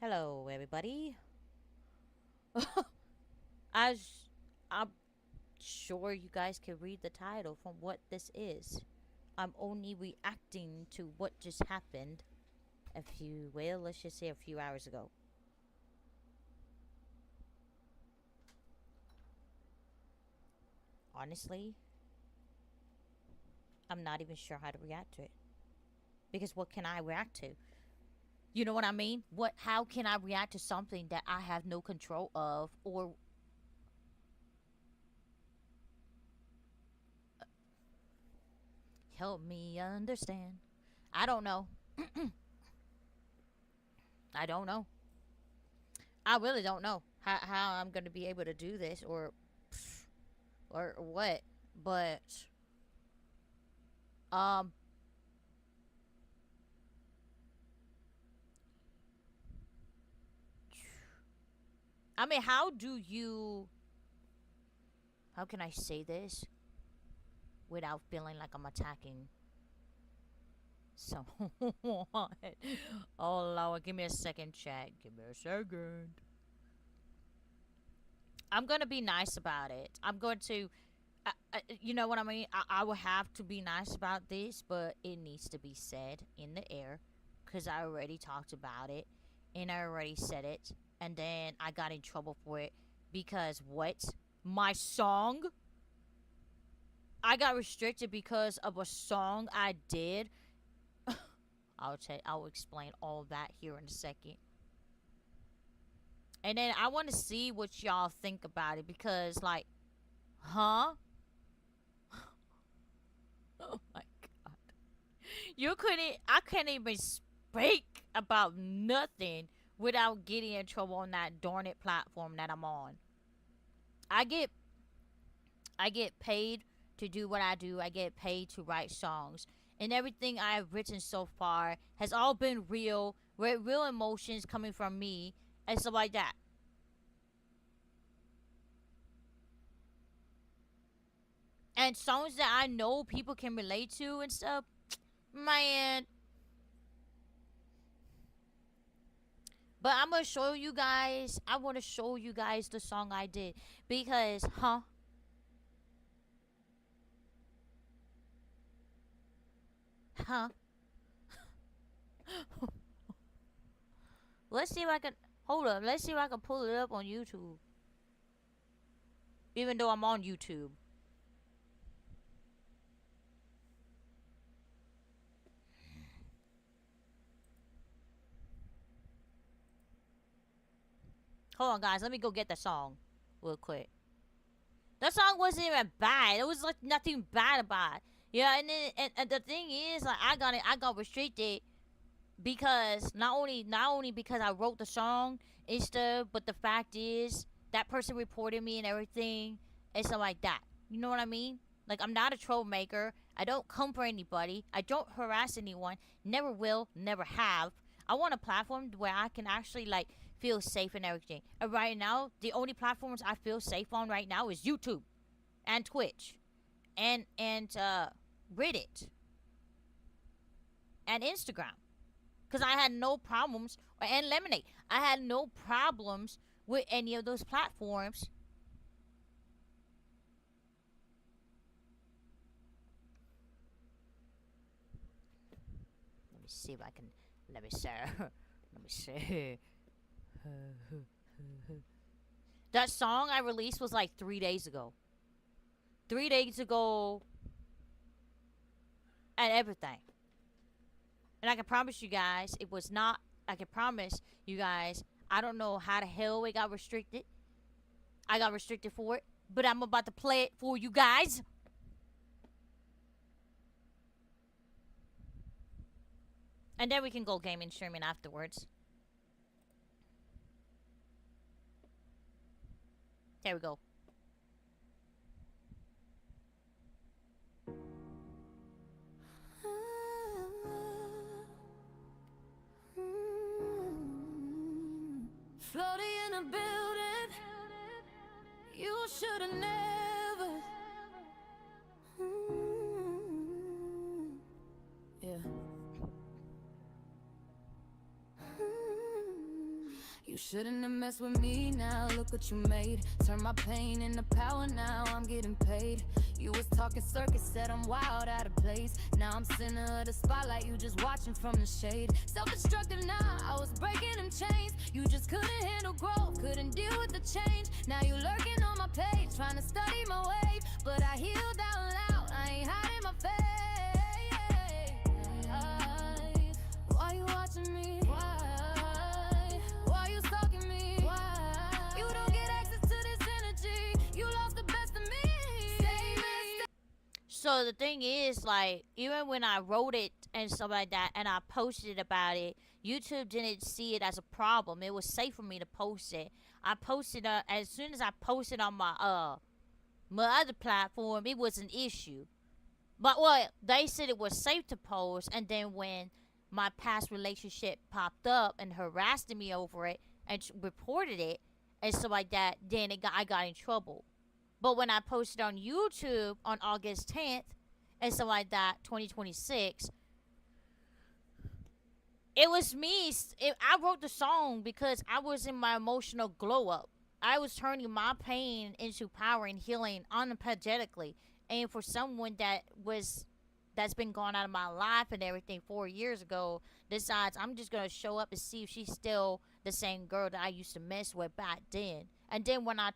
Hello, everybody. As I'm sure you guys can read the title from what this is. I'm only reacting to what just happened let's just say a few hours ago. Honestly, I'm not even sure how to react to it. Because what can I react to? You know what I mean? How can I react to something that I have no control of or help me understand? I don't know. I don't know. I really don't know how I'm going to be able to do this or what. But um I mean, how can I say this without feeling like I'm attacking someone? Oh Lord, give me a second, chat. Give me a second. I'm going to be nice about it. I'm going to you know what I mean? I will have to be nice about this, but it needs to be said in the air because I already talked about it and I already said it. And then I got in trouble for it because what? My song? I got restricted because of a song I did. I'll explain all that here in a second. And then I want to see what y'all think about it because, like, huh? Oh my god. I can't even speak about nothing without getting in trouble on that darn it platform that I'm on. I get I get paid to do what I do. I get paid to write songs. And everything I have written so far has all been real, with real emotions coming from me and stuff like that. And songs that I know people can relate to and stuff. Man, but I'm gonna show you guys. I want to show you guys the song I did because, huh. Let's see if I can hold up. Let's see if I can pull it up on YouTube. Even though I'm on YouTube. Hold on, guys. Let me go get the song real quick. That song wasn't even bad. It was like nothing bad about it. Yeah, and then and the thing is, like, I got restricted because not only because I wrote the song and stuff, but the fact is that person reported me and everything and stuff like that. You know what I mean? Like, I'm not a troublemaker. I don't come for anybody. I don't harass anyone. Never will. Never have. I want a platform where I can actually, like, feel safe and everything. And right now, the only platforms I feel safe on right now is YouTube and Twitch and Reddit and Instagram. Because I had no problems, and Lemonade. I had no problems with any of those platforms. Let me see if I can. Let me see. Let me see. That song I released was like 3 days ago. 3 days ago, and everything. And I can promise you guys, it was not. I can promise you guys, I don't know how the hell it got restricted. I got restricted for it, but I'm about to play it for you guys. And then we can go gaming streaming afterwards. There we go. Floating in a building, you should have never. Yeah. You shouldn't have messed with me now, look what you made. Turn my pain into power, now I'm getting paid. You was talking circus, said I'm wild, out of place. Now I'm center of the spotlight, you just watching from the shade. Self-destructive now, I was breaking them chains. You just couldn't handle growth, couldn't deal with the change. Now you lurking on my page, trying to study my wave. But I healed out loud, I ain't hiding my face. Why you watching me? Why you stalking me? Why? You don't get access to this energy. You lost the best of me. So the thing is, like, even when I wrote it and stuff like that, and I posted about it, YouTube didn't see it as a problem. It was safe for me to post it. I posted as soon as I posted on my other platform, it was an issue. But well, they said it was safe to post, and then when my past relationship popped up and harassed me over it and reported it and stuff like that, then I got in trouble. But when I posted on YouTube on August 10th and stuff like that, 2026, it was me. I wrote the song because I was in my emotional glow up. I was turning my pain into power and healing unapologetically. And for someone that's been gone out of my life and everything 4 years ago, decides I'm just gonna show up and see if she's still the same girl that I used to mess with back then. And then when I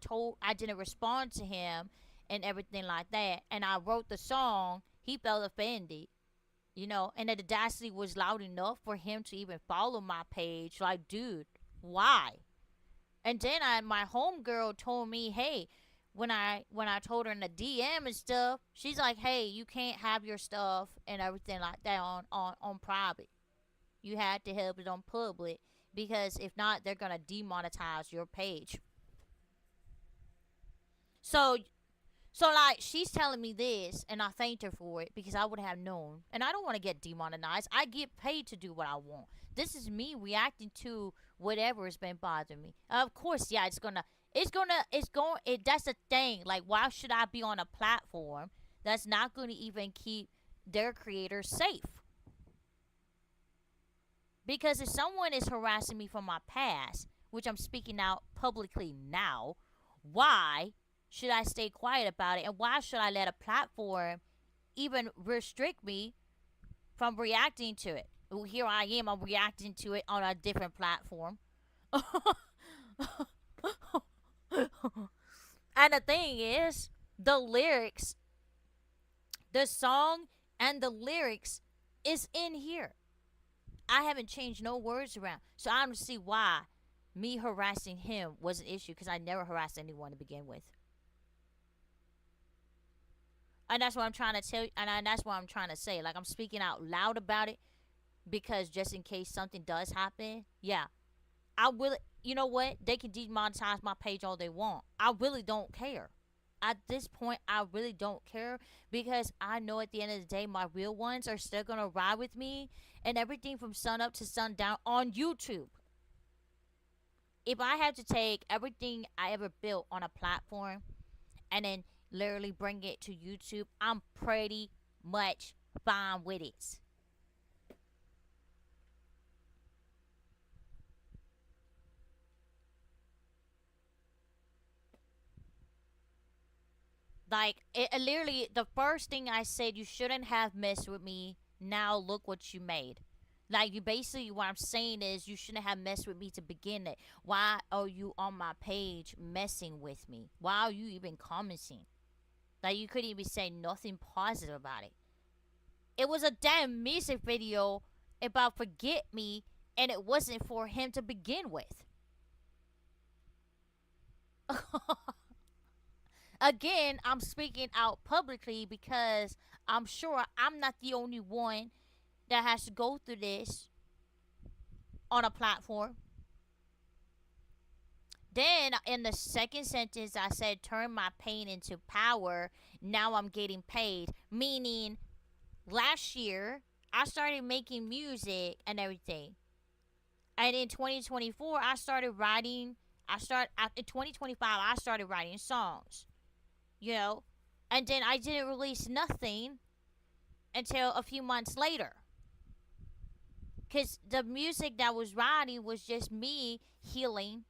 didn't respond to him and everything like that, and I wrote the song, he felt offended. And the audacity was loud enough for him to even follow my page. Like, dude, why? And then my homegirl told me, hey, when I told her in the DM and stuff, she's like, hey, you can't have your stuff and everything like that on private. You had to have it on public, because if not, they're gonna demonetize your page. So like, she's telling me this, and I thanked her for it because I would have known. And I don't want to get demonetized. I get paid to do what I want. This is me reacting to whatever has been bothering me. Of course, yeah, that's the thing. Like, why should I be on a platform that's not going to even keep their creators safe? Because if someone is harassing me from my past, which I'm speaking out publicly now, why should I stay quiet about it? And why should I let a platform even restrict me from reacting to it? Well, here I am, I'm reacting to it on a different platform. And the thing is, the lyrics, the song and the lyrics is in here. I haven't changed no words around. So I don't see why me harassing him was an issue, because I never harassed anyone to begin with. And that's what I'm trying to tell you, and that's what I'm trying to say. Like, I'm speaking out loud about it, because just in case something does happen, yeah, I will. You know what? They can demonetize my page all they want. I really don't care. At this point, I really don't care, because I know at the end of the day, my real ones are still gonna ride with me and everything from sun up to sundown on YouTube. If I have to take everything I ever built on a platform and then literally bring it to YouTube, I'm pretty much fine with it. Like, it literally, the first thing I said, you shouldn't have messed with me. Now look what you made. Like, you basically, what I'm saying is, you shouldn't have messed with me to begin it. Why are you on my page messing with me? Why are you even commenting? Like, you couldn't even say nothing positive about it. It was a damn music video about Forget Me, and it wasn't for him to begin with. Again, I'm speaking out publicly because I'm sure I'm not the only one that has to go through this on a platform. Then in the second sentence, I said, turn my pain into power. Now I'm getting paid. Meaning, last year, I started making music and everything. And in 2024, I started writing. In 2025, I started writing songs. And then I didn't release nothing until a few months later. Because the music that was riding was just me healing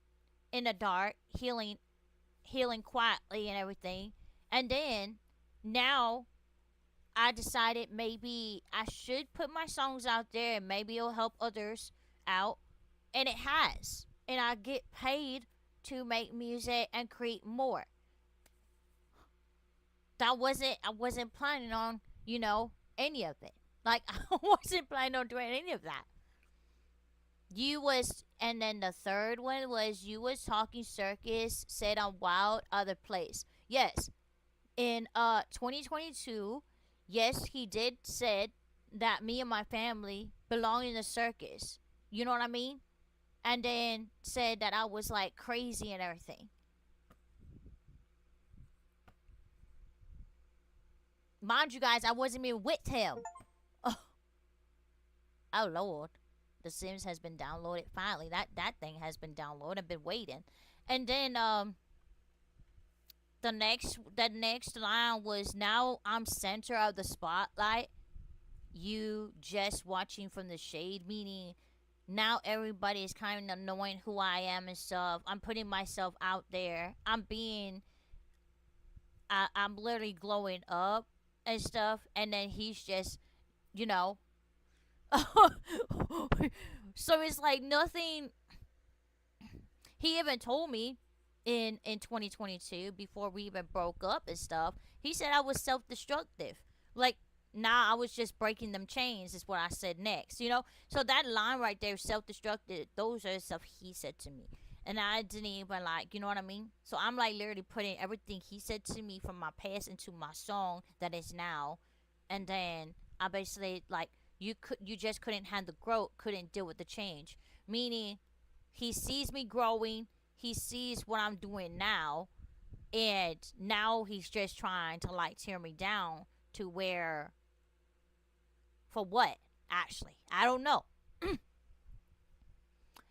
in the dark, healing quietly and everything. And then now I decided maybe I should put my songs out there and maybe it'll help others out. And it has. And I get paid to make music and create more. I wasn't planning on, any of it. Like I wasn't planning on doing any of that. You was and then the third one was you was talking circus said on wild other place. Yes, in 2022, yes, he did said that me and my family belong in the circus. You know what I mean? And then said that I was like crazy and everything. Mind you guys, I wasn't even with him. Oh, oh Lord. The Sims has been downloaded finally. That thing has been downloaded. I've been waiting. And then the next line was now I'm center of the spotlight. You just watching from the shade, meaning now everybody is kind of knowing who I am and stuff. I'm putting myself out there. I'm literally glowing up and stuff. And then he's just, you know. So it's like nothing. He even told me in 2022 before we even broke up and stuff. He said I was self-destructive. Like nah, I was just breaking them chains is what I said next. So that line right there, self-destructive. Those are stuff he said to me, and I didn't even like. You know what I mean? So I'm like literally putting everything he said to me from my past into my song that is now, and then I basically like you just couldn't handle growth, couldn't deal with the change. Meaning he sees me growing, he sees what I'm doing now, and now he's just trying to like tear me down to where for what? Actually, I don't know.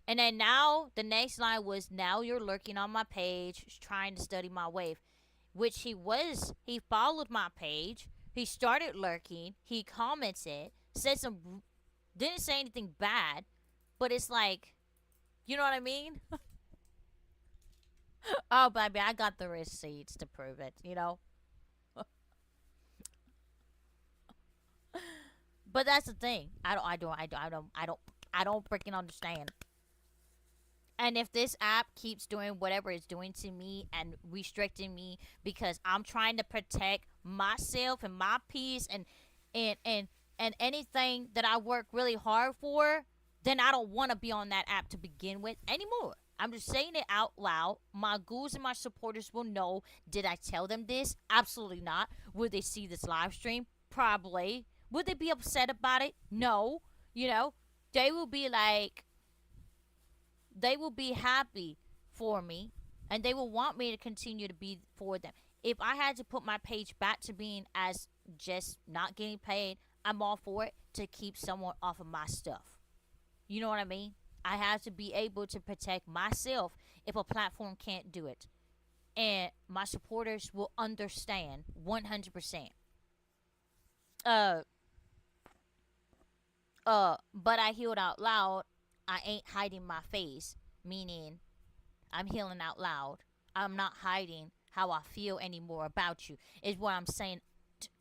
And then now the next line was now you're lurking on my page trying to study my wave, which he followed my page, he started lurking, he commented, said some didn't say anything bad, but it's like, you know what I mean? Oh baby, I got the receipts to prove it. But that's the thing. I don't freaking understand. And if this app keeps doing whatever it's doing to me and restricting me because I'm trying to protect myself and my peace and and and anything that I work really hard for, then I don't want to be on that app to begin with anymore. I'm just saying it out loud. My ghouls and my supporters will know. Did I tell them this? Absolutely not. Will they see this live stream? Probably. Would they be upset about it? No. They will be like, they will be happy for me and they will want me to continue to be for them. If I had to put my page back to being as just not getting paid, I'm all for it to keep someone off of my stuff. You know what I mean? I have to be able to protect myself if a platform can't do it. And my supporters will understand 100%. Uh, but I healed out loud. I ain't hiding my face, meaning I'm healing out loud. I'm not hiding how I feel anymore about you, is what I'm saying.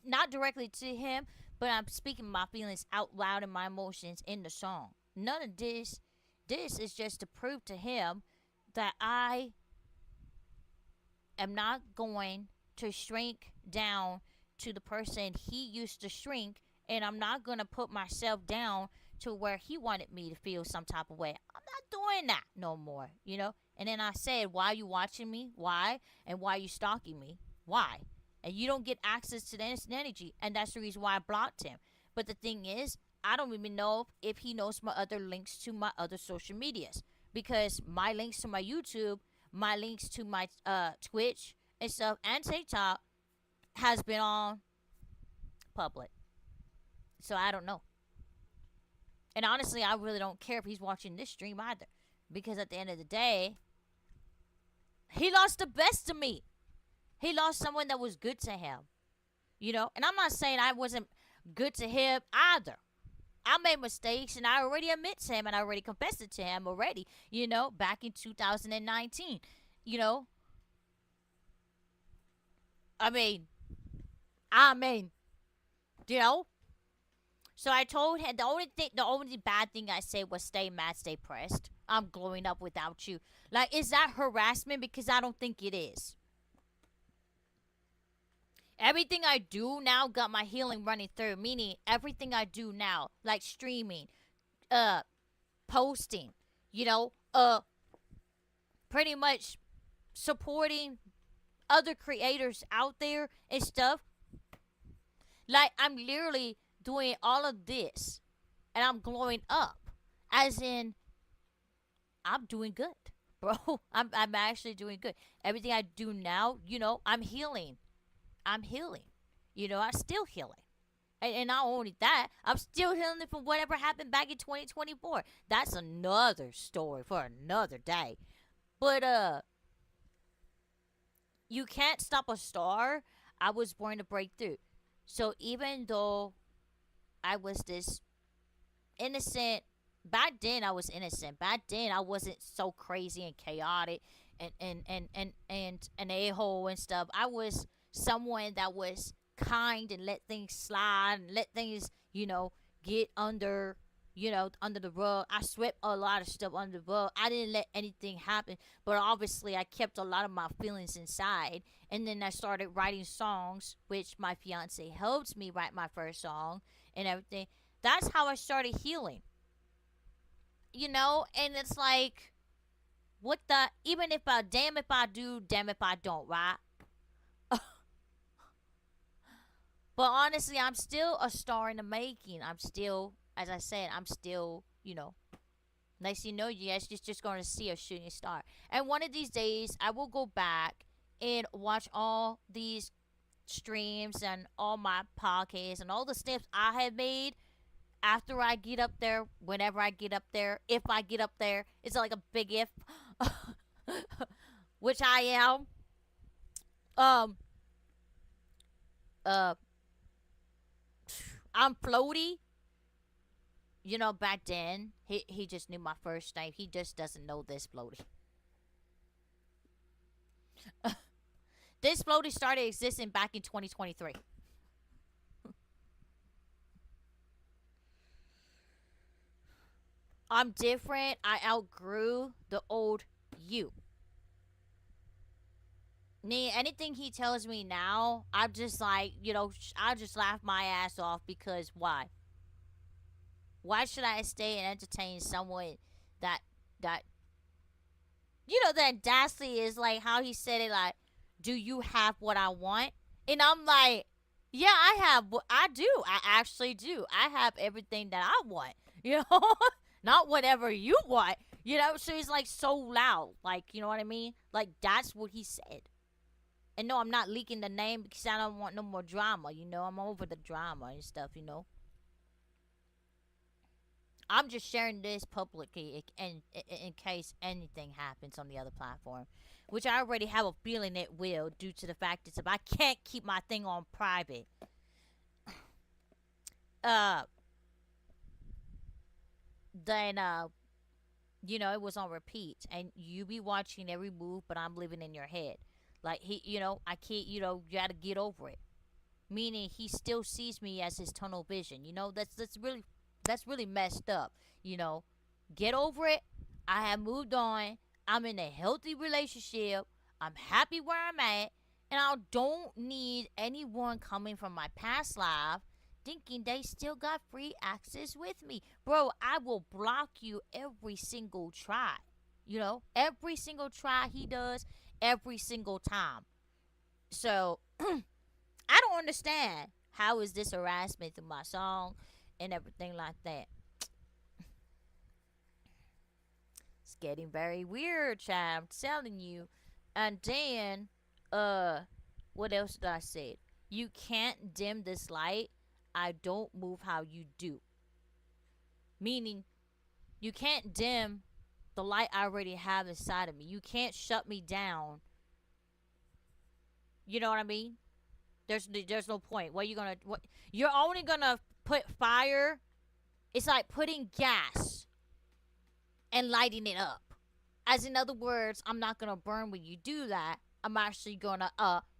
Not directly to him, but I'm speaking my feelings out loud and my emotions in the song. None of this is just to prove to him that I am not going to shrink down to the person he used to shrink, and I'm not going to put myself down to where he wanted me to feel some type of way. I'm not doing that no more. And then I said, why are you watching me? Why? And why are you stalking me? Why? And you don't get access to the instant energy, and that's the reason why I blocked him. But the thing is, I don't even know if he knows my other links to my other social medias, because my links to my YouTube, my links to my Twitch and stuff, and TikTok has been on public. So I don't know. And honestly, I really don't care if he's watching this stream either, because at the end of the day, he lost the best of me. He lost someone that was good to him. And I'm not saying I wasn't good to him either. I made mistakes and I already admit to him and I already confessed it to him already, back in 2019. You know, I mean, I mean, you know. So I told him the only bad thing I said was stay mad, stay pressed. I'm growing up without you. Like, is that harassment? Because I don't think it is. Everything I do now got my healing running through, meaning everything I do now, like streaming, uh, posting, you know, pretty much supporting other creators out there and stuff. Like, I'm literally doing all of this and I'm glowing up. As in, I'm doing good, bro. I'm actually doing good. Everything I do now, I'm healing. I'm healing. I'm still healing. And not only that, I'm still healing from whatever happened back in 2024. That's another story for another day. But you can't stop a star. I was born to break through. So even though I was this innocent, back then I was innocent. Back then I wasn't so crazy and chaotic and an a-hole and stuff. I was someone that was kind and let things slide and let things, get under the rug. I swept a lot of stuff under the rug. I didn't let anything happen, but obviously I kept a lot of my feelings inside. And then I started writing songs, which my fiance helped me write my first song and everything. That's how I started healing. And it's like, what the, even if I, damn if I do, damn if I don't, right? But honestly, I'm still a star in the making. I'm still, as I said, I'm still, next you know, you guys just going to see a shooting star. And one of these days, I will go back and watch all these streams and all my podcasts and all the steps I have made after I get up there, whenever I get up there, if I get up there. It's like a big if, which I am. Um, uh, I'm floaty. Back then, he just knew my first name. He just doesn't know this floaty. This floaty started existing back in 2023. I'm different. I outgrew the old you. Anything he tells me now, I'm just like, I just laugh my ass off because why? Why should I stay and entertain someone that that the audacity is like how he said it, like, do you have what I want? And I'm like, yeah, I have what I do. I actually do. I have everything that I want. Not whatever you want. So he's like so loud. Like, you know what I mean? Like, that's what he said. And no, I'm not leaking the name because I don't want no more drama. I'm over the drama and stuff. I'm just sharing this publicly in case anything happens on the other platform, which I already have a feeling it will, due to the fact that if I can't keep my thing on private, uh, then it was on repeat, and you be watching every move, but I'm living in your head. Like, I can't, you gotta get over it. Meaning he still sees me as his tunnel vision. That's really messed up. Get over it. I have moved on. I'm in a healthy relationship. I'm happy where I'm at, and I don't need anyone coming from my past life thinking they still got free access with me. Bro, I will block you every single try. Every single try he does, every single time. So, I don't understand. How is this harassment through my song and everything like that? It's getting very weird, child. I'm telling you. And then, what else did I say? You can't dim this light. I don't move how you do. Meaning, you can't dim the light I already have inside of me. You can't shut me down. You know what I mean? There's no point. What you gonna? What, you're only gonna put fire It's like putting gas and lighting it up. As in other words, I'm not gonna burn when you do that. I'm actually gonna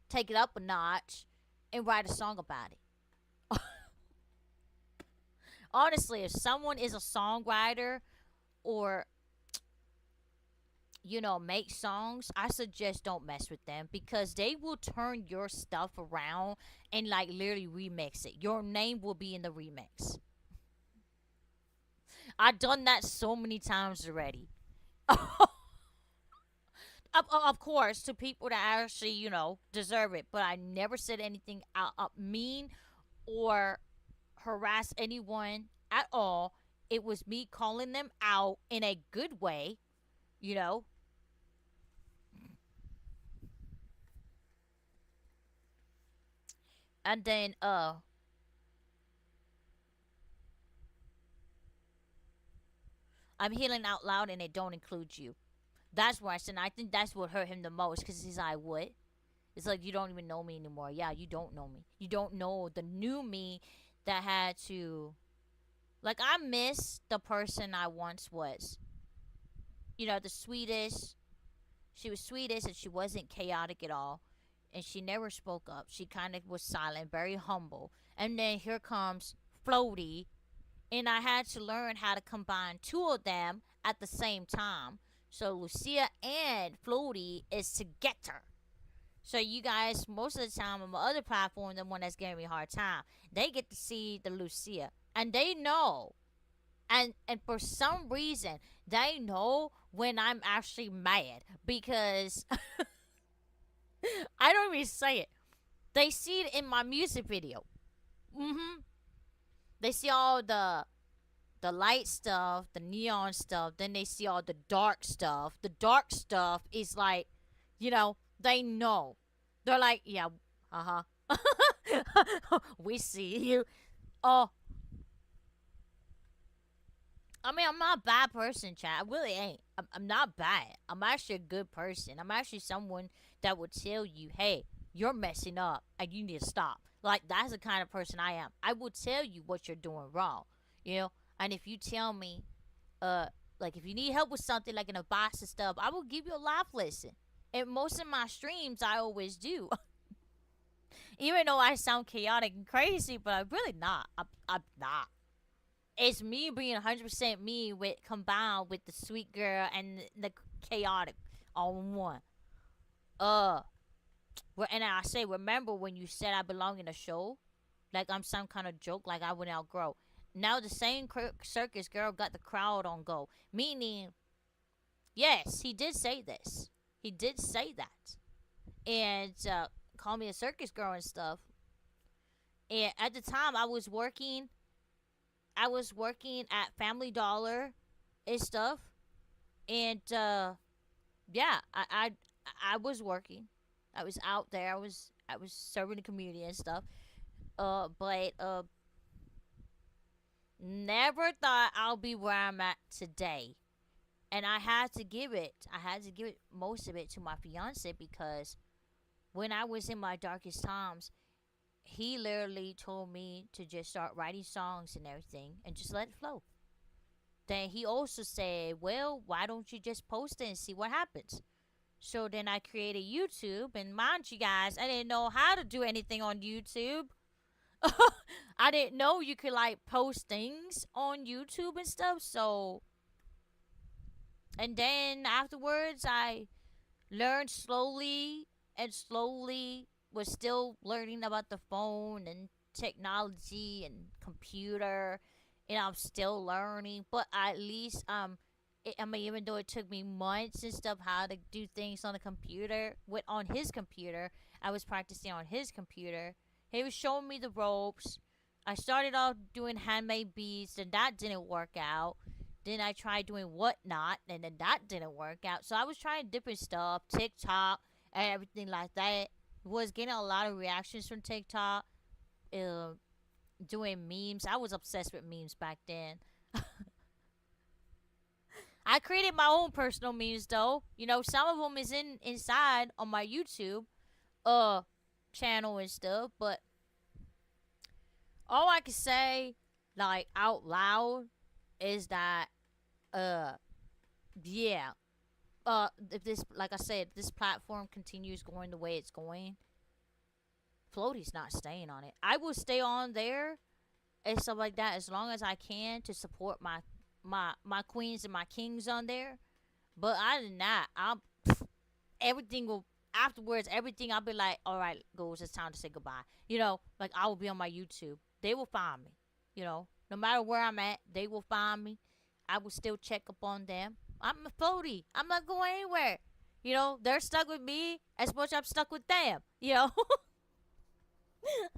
take it up a notch and write a song about it. Honestly, if someone is a songwriter or make songs, I suggest don't mess with them because they will turn your stuff around and like literally remix it. Your name will be in the remix. I've done that so many times already. Of course, to people that actually, deserve it. But I never said anything mean or harass anyone at all. It was me calling them out in a good way, you know. And then I'm healing out loud and it don't include you. That's worse, and I think that's what hurt him the most because he's like, what? It's like you don't even know me anymore. Yeah, you don't know me. You don't know the new me that had to. Like, I miss the person I once was. The sweetest. She was sweetest and she wasn't chaotic at all. And she never spoke up. She kind of was silent, very humble. And then here comes Floaty. And I had to learn how to combine two of them at the same time. So Lucia and Floaty is together. So you guys, most of the time on my other platform, the one that's giving me a hard time, they get to see the Lucia. And they know. And for some reason, they know when I'm actually mad. Because I don't even say it. They see it in my music video. Mm-hmm. They see all the light stuff, the neon stuff, then they see all the dark stuff. The dark stuff is like, they know. They're like, yeah, uh-huh. We see you. Oh, I mean, I'm not a bad person, Chad. I really ain't. I'm not bad. I'm actually a good person. I'm actually someone that would tell you, hey, you're messing up and you need to stop. Like, that's the kind of person I am. I will tell you what you're doing wrong, you know? And if you tell me, uh, like, if you need help with something, like in a box and stuff, I will give you a life lesson. And most of my streams, I always do. Even though I sound chaotic and crazy, but I'm really not. I'm not. It's me being 100% me with combined with the sweet girl and the chaotic all in one. Uh, and I say, remember when you said I belong in a show? Like I'm some kind of joke, like I would outgrow. Now the same circus girl got the crowd on go. Meaning, yes, he did say this. He did say that. And call me a circus girl and stuff. And at the time, I was working at Family Dollar and stuff. And yeah, I was working. I was out there. I was serving the community and stuff. But never thought I'll be where I'm at today. And I had to give it most of it to my fiance because when I was in my darkest times, he literally told me to just start writing songs and everything and just let it flow. Then he also said, well, why don't you just post it and see what happens? So then I created YouTube, and mind you guys, I didn't know how to do anything on YouTube. I didn't know you could like post things on YouTube and stuff. So, and then afterwards, I learned slowly and slowly. Was still learning about the phone and technology and computer, and I'm still learning. But at least I mean, even though it took me months and stuff how to do things on the computer, with on his computer, I was practicing on his computer. He was showing me the ropes. I started off doing handmade beads, and that didn't work out. Then I tried doing whatnot, and then that didn't work out. So I was trying different stuff, TikTok and everything like that. Was getting a lot of reactions from TikTok. Uh, Doing memes. I was obsessed with memes back then. I created my own personal memes though. Some of them is inside on my YouTube uh channel and stuff, but all I can say like out loud is that uh yeah, if this, like I said, this platform continues going the way it's going, Floaty's not staying on it. I will stay on there and stuff like that as long as I can to support my queens and my kings on there. But other than that, I'm everything will afterwards. Everything I'll be like, all right, goes. It's time to say goodbye. Like I will be on my YouTube. They will find me. No matter where I'm at, they will find me. I will still check up on them. I'm a Floaty. I'm not going anywhere. They're stuck with me as much as I'm stuck with them.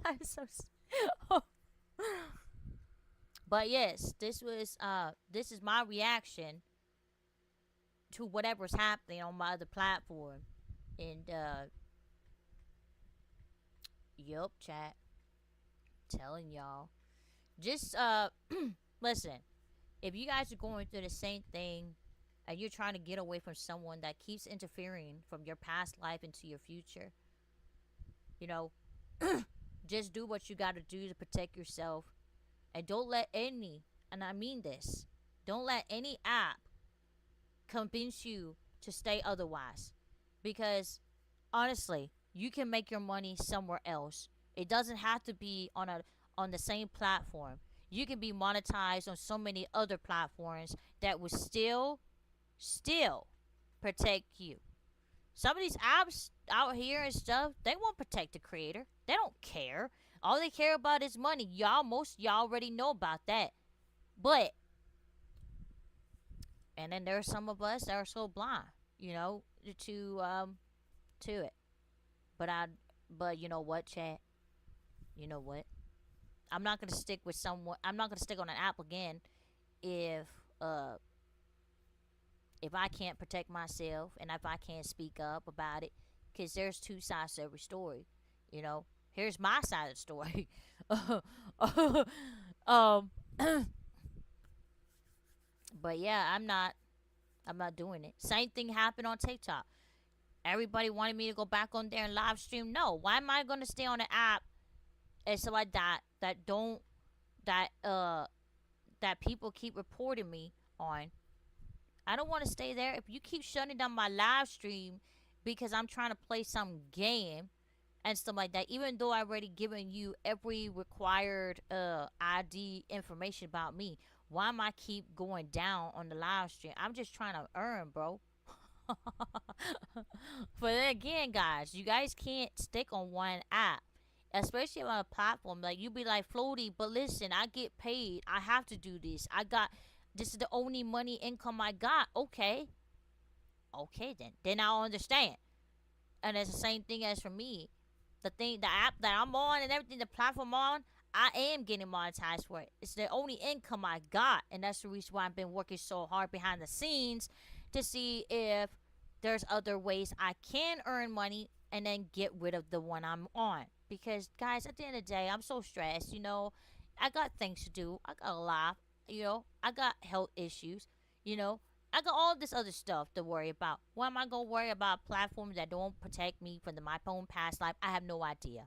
I'm so. But yes, this is my reaction to whatever's happening on my other platform. And yup, chat. Telling y'all. Just listen. If you guys are going through the same thing and you're trying to get away from someone that keeps interfering from your past life into your future, you know, just do what you got to do to protect yourself. And don't let any, and I mean this, don't let any app convince you to stay otherwise. Because honestly, you can make your money somewhere else. It doesn't have to be on the same platform. You can be monetized on so many other platforms that will still protect you. Some of these apps out here and stuff, they won't protect the creator. They don't care. All they care about is money. Most of y'all already know about that. But and then there are some of us that are so blind, to it. But but you know what, chat? You know what? I'm not gonna stick with someone. I'm not gonna stick on an app again if uh if I can't protect myself and if I can't speak up about it, because there's two sides to every story. Here's my side of the story. um, but yeah, I'm not. I'm not doing it. Same thing happened on TikTok. Everybody wanted me to go back on there and live stream. No, why am I gonna stay on an app and stuff like that that that people keep reporting me on? I don't want to stay there. If you keep shutting down my live stream because I'm trying to play some game and stuff like that, even though I've already given you every required ID information about me, why am I keep going down on the live stream? I'm just trying to earn, bro. But then again, guys, you guys can't stick on one app, especially on a platform. Like, you be like, Floaty, but listen, I get paid. I have to do this. This is the only money income I got. Okay. Okay, then. Then I'll understand. And it's the same thing as for me. The app that I'm on and everything, the platform I'm on, I am getting monetized for it. It's the only income I got. And that's the reason why I've been working so hard behind the scenes to see if there's other ways I can earn money and then get rid of the one I'm on. Because, guys, at the end of the day, I'm so stressed. I got things to do. I got a lot. I got health issues. You know, I got all this other stuff to worry about. Why am I gonna worry about platforms that don't protect me from my own past life? I have no idea.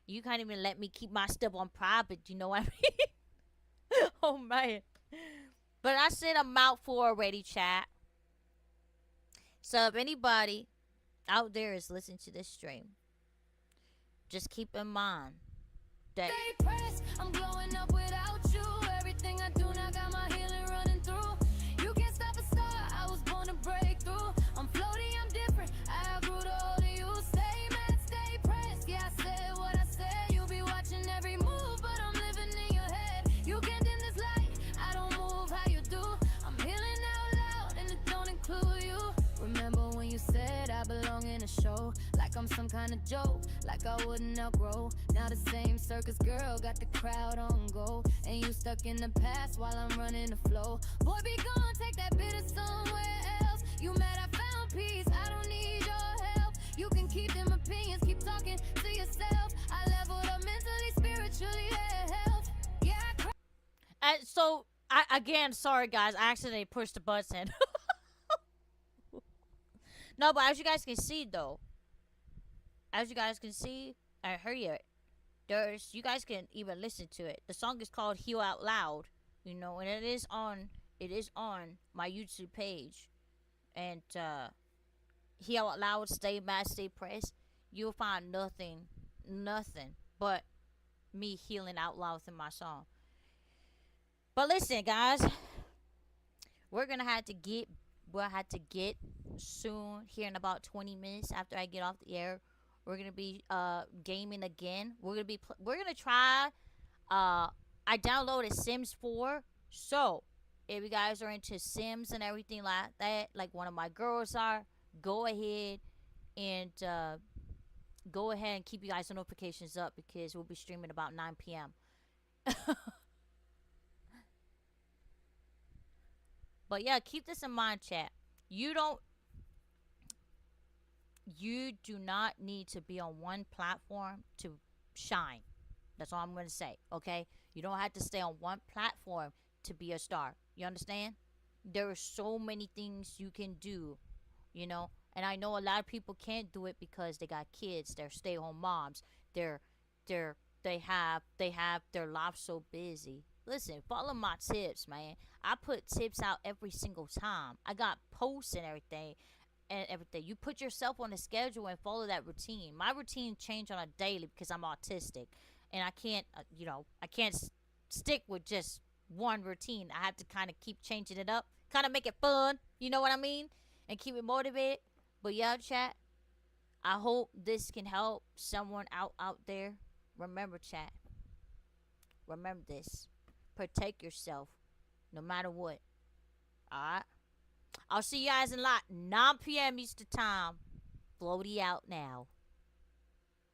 You can't even let me keep my stuff on private. You know what I mean? Oh man. But I said a mouthful already, chat. So if anybody out there is listening to this stream, just keep in mind that Stay pressed, I'm glowing up without you. Everything I do now got my healing running through. You can't stop a star, I was born to break through. I'm floating, I'm different, I outgrew the older you. Stay mad, stay pressed, yeah, I said what I said. You be watching every move, but I'm living in your head. You can't dim this light, I don't move how you do. I'm healing out loud, and it don't include you. Remember when you said I belong in a show? Like I'm some kind of joke, like I wouldn't outgrow. Now the same circus girl got the crowd on go. And you stuck in the past while I'm running the flow. Boy, be gone, take that bitter somewhere else. You mad I found peace, I don't need your help. You can keep them opinions, keep talking to yourself. I leveled up mentally, spiritually, health. Yeah, so again, sorry guys, I accidentally pushed the button. No, but as you guys can see though, I hear it. There's you guys can even listen to it. The song is called Heal Out Loud, you know, and it is on my YouTube page. And Heal Out Loud, Stay Mad, Stay Pressed. You'll find nothing but me healing out loud through my song. But listen, guys, we're gonna have to get we'll have to get soon here in about 20 minutes after I get off the air. We're gonna be gaming again. We're gonna try I downloaded Sims 4. So if you guys are into Sims and everything like that, like one of my girls are, go ahead and keep you guys the notifications up because we'll be streaming about 9 p.m. But yeah, keep this in mind, chat. You don't you do not need to be on one platform to shine. That's all I'm going to say, okay? You don't have to stay on one platform to be a star. You understand? There are so many things you can do, you know? And I know a lot of people can't do it because they got kids, they're stay-at-home moms. They're they're they have their lives so busy. Listen, follow my tips, man. I put tips out every single time. I got posts and everything. You put yourself on a schedule and follow that routine. My routine change on a daily because I'm autistic, and I can't, I can't stick with just one routine. I have to kind of keep changing it up, kind of make it fun. You know what I mean? And keep it motivated. But yeah, chat. I hope this can help someone out there. Remember, chat. Remember this. Protect yourself, no matter what. All right. I'll see you guys in lot 9 p.m. Eastern time. Floaty out now.